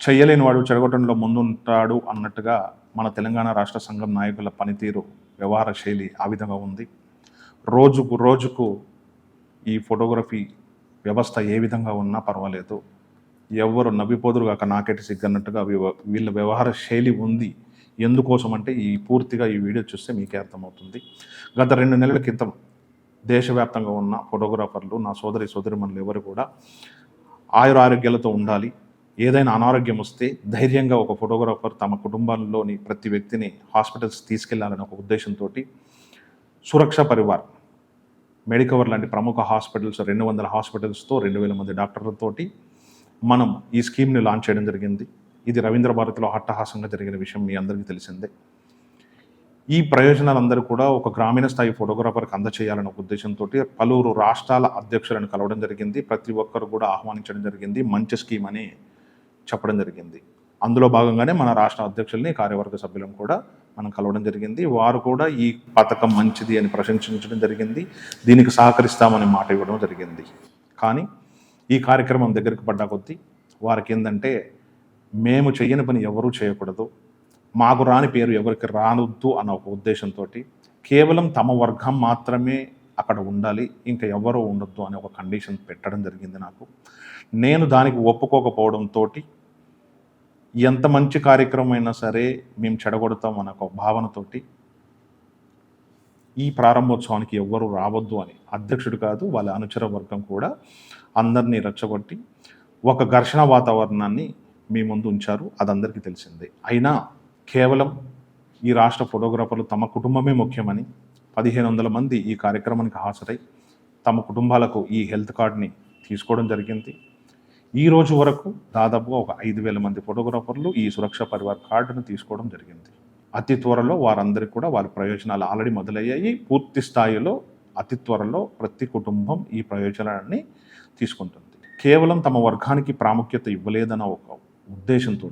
చెయ్యలేని వాడు చెడగొట్టడంలో ముందుంటాడు అన్నట్టుగా మన తెలంగాణ రాష్ట్ర సంఘం నాయకుల పనితీరు, వ్యవహార శైలి ఆ విధంగా ఉంది. రోజుకు రోజుకు ఈ ఫోటోగ్రఫీ వ్యవస్థ ఏ విధంగా ఉన్నా పర్వాలేదు, ఎవరు నవ్విపోదురుగాక నాకెటి సిగ్గన్నట్టుగా వీళ్ళ వ్యవహార శైలి ఉంది. ఎందుకోసం అంటే పూర్తిగా ఈ వీడియో చూస్తే మీకే అర్థమవుతుంది. గత 2 నెలల క్రితం దేశవ్యాప్తంగా ఉన్న ఫోటోగ్రాఫర్లు, నా సోదరిమణులు ఎవరు కూడా ఆయురారోగ్యాలతో ఉండాలి. ఏదైనా అనారోగ్యం వస్తే ధైర్యంగా ఒక ఫోటోగ్రాఫర్ తమ కుటుంబంలోని ప్రతి వ్యక్తిని హాస్పిటల్స్ తీసుకెళ్లాలనే ఒక ఉద్దేశంతో సురక్ష పరివార్, మెడికవర్ లాంటి ప్రముఖ హాస్పిటల్స్, 200 హాస్పిటల్స్తో 2000 మంది డాక్టర్లతోటి మనం ఈ స్కీమ్ని లాంచ్ చేయడం జరిగింది. ఇది రవీంద్ర భారతిలో అట్టహాసంగా జరిగిన విషయం మీ అందరికీ తెలిసిందే. ఈ ప్రయోజనాలందరూ కూడా ఒక గ్రామీణ స్థాయి ఫోటోగ్రాఫర్కి అందచేయాలనే ఉద్దేశంతో పలువురు రాష్ట్రాల అధ్యక్షులను కలవడం జరిగింది. ప్రతి ఒక్కరు కూడా ఆహ్వానించడం జరిగింది. మంచి స్కీమ్ అని చెప్పడం జరిగింది. అందులో భాగంగానే మన రాష్ట్ర అధ్యక్షుల్ని, కార్యవర్గ సభ్యులను కూడా మనం కలవడం జరిగింది. వారు కూడా ఈ పథకం మంచిది అని ప్రశంసించడం జరిగింది. దీనికి సహకరిస్తామని మాట ఇవ్వడం జరిగింది. కానీ ఈ కార్యక్రమం దగ్గరికి పడ్డా కొద్దీ వారికి ఏంటంటే, మేము చెయ్యని పని ఎవరూ చేయకూడదు, మాకు రాని పేరు ఎవరికి రానొద్దు అన్న ఒక ఉద్దేశంతో కేవలం తమ వర్గం మాత్రమే అక్కడ ఉండాలి, ఇంకా ఎవరూ ఉండొద్దు అనే ఒక కండిషన్ పెట్టడం జరిగింది నాకు. నేను దానికి ఒప్పుకోకపోవడంతో ఎంత మంచి కార్యక్రమం అయినా సరే మేము చెడగొడతాం అనే ఒక భావనతోటి ఈ ప్రారంభోత్సవానికి ఎవ్వరూ రావద్దు అని అధ్యక్షుడు కాదు, వాళ్ళ అనుచర వర్గం కూడా అందరినీ రెచ్చగొట్టి ఒక ఘర్షణ వాతావరణాన్ని మీ ముందు ఉంచారు. అది అందరికీ తెలిసిందే. అయినా కేవలం ఈ రాష్ట్ర ఫోటోగ్రాఫర్లు తమ కుటుంబమే ముఖ్యమని 1500 మంది ఈ కార్యక్రమానికి హాజరై తమ కుటుంబాలకు ఈ హెల్త్ కార్డ్ని తీసుకోవడం జరిగింది. ఈ రోజు వరకు దాదాపుగా ఒక 5000 మంది ఫోటోగ్రాఫర్లు ఈ సురక్ష పరివార్ కార్డును తీసుకోవడం జరిగింది. అతి త్వరలో వారందరికీ కూడా వారి ప్రయోజనాలు ఆల్రెడీ మొదలయ్యాయి. పూర్తి స్థాయిలో అతి త్వరలో ప్రతి కుటుంబం ఈ ప్రయోజనాన్ని తీసుకుంటుంది. కేవలం తమ వర్గానికి ప్రాముఖ్యత ఇవ్వలేదన్న ఒక ఉద్దేశంతో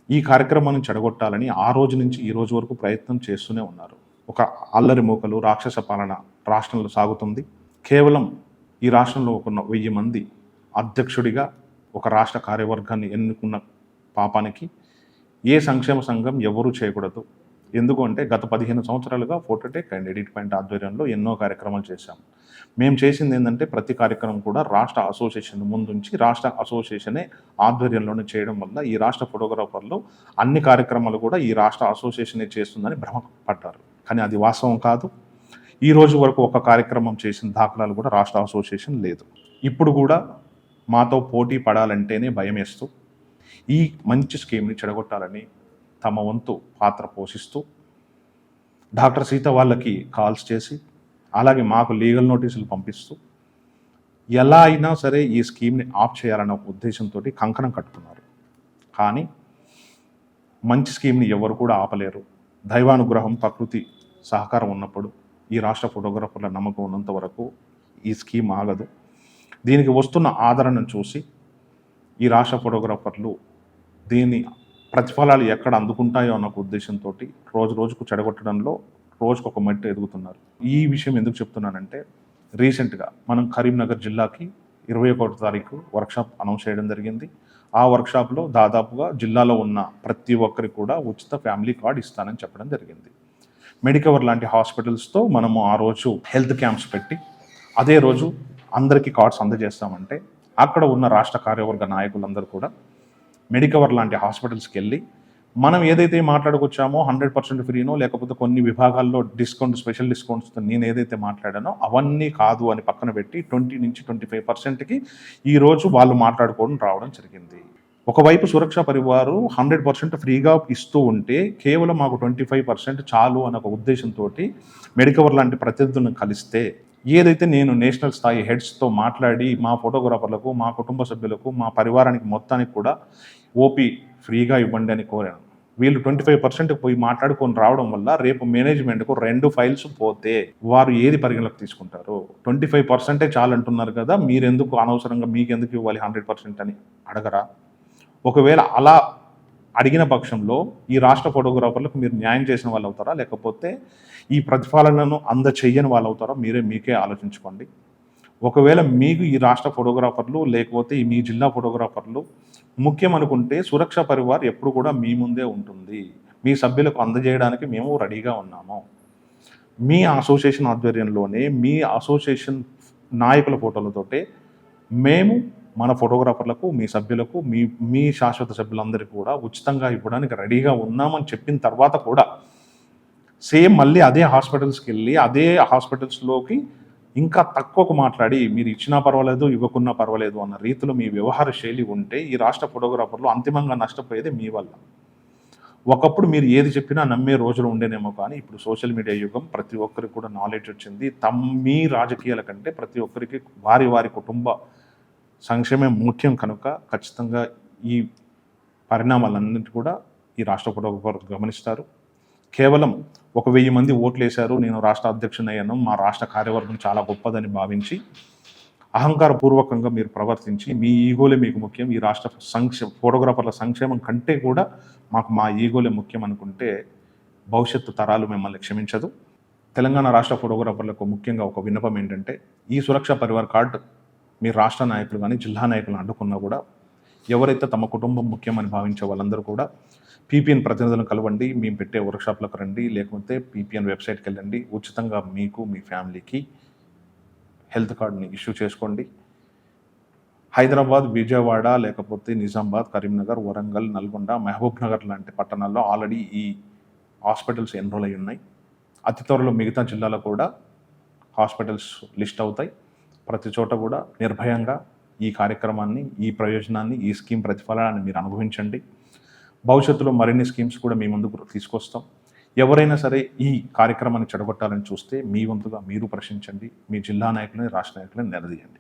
ఈ కార్యక్రమాన్ని చెడగొట్టాలని ఆ రోజు నుంచి ఈ రోజు వరకు ప్రయత్నం చేస్తూనే ఉన్నారు. ఒక అల్లరి మూకలు రాక్షస పాలన రాష్ట్రంలో సాగుతుంది. కేవలం ఈ రాష్ట్రంలో ఒక 1000 మంది అధ్యక్షుడిగా ఒక రాష్ట్ర కార్యవర్గాన్ని ఎన్నుకున్న పాపానికి ఏ సంక్షేమ సంఘం ఎవరూ చేయకూడదు. ఎందుకంటే గత 15 సంవత్సరాలుగా ఫోటోటెక్ అండ్ ఎడిట్ పాయింట్ ఆధ్వర్యంలో ఎన్నో కార్యక్రమాలు చేశాం. మేము చేసింది ఏంటంటే, ప్రతి కార్యక్రమం కూడా రాష్ట్ర అసోసియేషన్ ముందుంచి రాష్ట్ర అసోసియేషనే ఆధ్వర్యంలోనే చేయడం వల్ల ఈ రాష్ట్ర ఫోటోగ్రాఫర్లు అన్ని కార్యక్రమాలు కూడా ఈ రాష్ట్ర అసోసియేషనే చేస్తుందని భ్రమపడ్డారు. కానీ అది వాస్తవం కాదు. ఈ రోజు వరకు ఒక కార్యక్రమం చేసిన దాఖలాలు కూడా రాష్ట్ర అసోసియేషన్ లేదు. ఇప్పుడు కూడా మాతో పోటీ పడాలంటేనే భయమేస్తూ ఈ మంచి స్కీమ్ని చెడగొట్టాలని తమ వంతు పాత్ర పోషిస్తూ డాక్టర్ సీత వాళ్ళకి కాల్స్ చేసి, అలాగే మాకు లీగల్ నోటీసులు పంపిస్తూ ఎలా అయినా సరే ఈ స్కీమ్ని ఆఫ్ చేయాలన్న ఒక ఉద్దేశంతో కంకణం కట్టుకున్నారు. కానీ మంచి స్కీమ్ని ఎవరు కూడా ఆపలేరు. దైవానుగ్రహం, ప్రకృతి సహకారం ఉన్నప్పుడు, ఈ రాష్ట్ర ఫోటోగ్రాఫర్ల నమ్మకం ఉన్నంత వరకు ఈ స్కీమ్ ఆగదు. దీనికి వస్తున్న ఆదరణను చూసి ఈ రాష్ట్ర ఫోటోగ్రాఫర్లు దీని ప్రతిఫలాలు ఎక్కడ అందుకుంటాయో అన్న ఒక ఉద్దేశంతో రోజు రోజుకు చెడగొట్టడంలో రోజుకు ఒక మెట్టు ఎదుగుతున్నారు. ఈ విషయం ఎందుకు చెప్తున్నానంటే, రీసెంట్గా మనం కరీంనగర్ జిల్లాకి 21వ తారీఖు వర్క్షాప్ అనౌన్స్ చేయడం జరిగింది. ఆ వర్క్షాప్లో దాదాపుగా జిల్లాలో ఉన్న ప్రతి ఒక్కరికి కూడా ఉచిత ఫ్యామిలీ కార్డ్ ఇస్తానని చెప్పడం జరిగింది. మెడికవర్ లాంటి హాస్పిటల్స్తో మనము ఆ రోజు హెల్త్ క్యాంప్స్ పెట్టి అదే రోజు అందరికీ కార్డ్స్ అందజేస్తామంటే, అక్కడ ఉన్న రాష్ట్ర కార్యవర్గ నాయకులందరూ కూడా మెడికవర్ లాంటి హాస్పిటల్స్కి వెళ్ళి మనం ఏదైతే మాట్లాడుకొచ్చామో 100% ఫ్రీనో, లేకపోతే కొన్ని విభాగాల్లో డిస్కౌంట్, స్పెషల్ డిస్కౌంట్స్తో నేను ఏదైతే మాట్లాడానో అవన్నీ కాదు అని పక్కన పెట్టి 20 నుంచి 25%కి ఈరోజు వాళ్ళు మాట్లాడుకోవడం రావడం జరిగింది. ఒకవైపు సురక్ష పరివారు 100% ఫ్రీగా ఇస్తూ ఉంటే, కేవలం మాకు 25% చాలు అనే ఒక ఉద్దేశంతో మెడికవర్ లాంటి ప్రతినిధులను కలిస్తే, ఏదైతే నేను నేషనల్ స్థాయి హెడ్స్తో మాట్లాడి మా ఫోటోగ్రాఫర్లకు, మా కుటుంబ సభ్యులకు, మా పరివారానికి మొత్తానికి కూడా ఓపీ ఫ్రీగా ఇవ్వండి అని కోరాను. వీళ్ళు 25% పోయి మాట్లాడుకొని రావడం వల్ల రేపు మేనేజ్మెంట్కు 2 ఫైల్స్ పోతే వారు ఏది పరిగణలోకి తీసుకుంటారు? 25% చాలంటున్నారు కదా, మీరెందుకు అనవసరంగా మీకెందుకు ఇవ్వాలి 100% అని అడగరా? ఒకవేళ అలా అడిగిన పక్షంలో ఈ రాష్ట్ర ఫోటోగ్రాఫర్లకు మీరు న్యాయం చేసిన వాళ్ళు అవుతారా, లేకపోతే ఈ ప్రతిఫలనను అందచేయని వాళ్ళు అవుతారా? మీకే ఆలోచించుకోండి. ఒకవేళ మీకు ఈ రాష్ట్ర ఫోటోగ్రాఫర్లు లేకపోతే ఈ మీ జిల్లా ఫోటోగ్రాఫర్లు ముఖ్యం అనుకుంటే సురక్ష పరివార్ ఎప్పుడు కూడా మీ ముందే ఉంటుంది. మీ సభ్యులకు అందజేయడానికి మేము రెడీగా ఉన్నాము. మీ అసోసియేషన్ ఆధ్వర్యంలోనే మీ అసోసియేషన్ నాయకుల ఫోటోలతోటే మేము మన ఫోటోగ్రాఫర్లకు, మీ సభ్యులకు, మీ శాశ్వత సభ్యులందరికీ కూడా ఉచితంగా ఇవ్వడానికి రెడీగా ఉన్నామని చెప్పిన తర్వాత కూడా సేమ్ మళ్ళీ అదే హాస్పిటల్స్కి వెళ్ళి అదే హాస్పిటల్స్లోకి ఇంకా తక్కువకు మాట్లాడి మీరు ఇచ్చినా పర్వాలేదు, ఇవ్వకున్నా పర్వాలేదు అన్న రీతిలో మీ వ్యవహార శైలి ఉంటే ఈ రాష్ట్ర ఫోటోగ్రాఫర్లు అంతిమంగా నష్టపోయేది మీ వల్ల. ఒకప్పుడు మీరు ఏది చెప్పినా నమ్మే రోజులు ఉండేనేమో, కానీ ఇప్పుడు సోషల్ మీడియా యుగం, ప్రతి ఒక్కరికి కూడా నాలెడ్జ్ వచ్చింది. మీ రాజకీయాల కంటే ప్రతి ఒక్కరికి వారి వారి కుటుంబ సంక్షేమం ముఖ్యం కనుక ఖచ్చితంగా ఈ పరిణామాలన్నింటి కూడా ఈ రాష్ట్ర ఫోటోగ్రాఫర్ గమనిస్తారు. కేవలం 1000 మంది ఓట్లు వేశారు, నేను రాష్ట్ర అధ్యక్షుని అయ్యాను, మా రాష్ట్ర కార్యవర్గం చాలా గొప్పదని భావించి అహంకారపూర్వకంగా మీరు ప్రవర్తించి మీ ఈగోలే మీకు ముఖ్యం, ఈ రాష్ట్ర ఫోటోగ్రాఫర్ల సంక్షేమం కంటే కూడా మా ఈగోలే ముఖ్యం అనుకుంటే భవిష్యత్తు తరాలు మిమ్మల్ని క్షమించదు. తెలంగాణ రాష్ట్ర ఫోటోగ్రాఫర్లకు ముఖ్యంగా ఒక విన్నపం ఏంటంటే, ఈ సురక్ష పరివార్ కార్డు మీ రాష్ట్ర నాయకులు కానీ జిల్లా నాయకులను అడ్డుకున్నా కూడా ఎవరైతే తమ కుటుంబం ముఖ్యమని భావించే వాళ్ళందరూ కూడా పీపీఎన్ ప్రతినిధులను కలవండి, మేము పెట్టే వర్క్షాప్లకు రండి, లేకపోతే పీపీఎన్ వెబ్సైట్కి వెళ్ళండి, ఉచితంగా మీకు మీ ఫ్యామిలీకి హెల్త్ కార్డుని ఇష్యూ చేసుకోండి. హైదరాబాద్, విజయవాడ, లేకపోతే నిజామాబాద్, కరీంనగర్, వరంగల్, నల్గొండ, మహబూబ్ నగర్ లాంటి పట్టణాల్లో ఆల్రెడీ ఈ హాస్పిటల్స్ ఎన్రోల్ అయి ఉన్నాయి. అతి త్వరలో మిగతా జిల్లాలో కూడా హాస్పిటల్స్ లిస్ట్ అవుతాయి. ప్రతి చోట కూడా నిర్భయంగా ఈ కార్యక్రమాన్ని, ఈ ప్రయోజనాన్ని, ఈ స్కీమ్ ప్రతిఫలాన్ని మీరు అనుభవించండి. భవిష్యత్తులో మరిన్ని స్కీమ్స్ కూడా మీ ముందుకు తీసుకొస్తాం. ఎవరైనా సరే ఈ కార్యక్రమాన్ని చెడగొట్టాలని చూస్తే మీ వంతుగా మీరు ప్రశ్నించండి, మీ జిల్లా నాయకులని, రాష్ట్ర నాయకులని నిలదీయండి.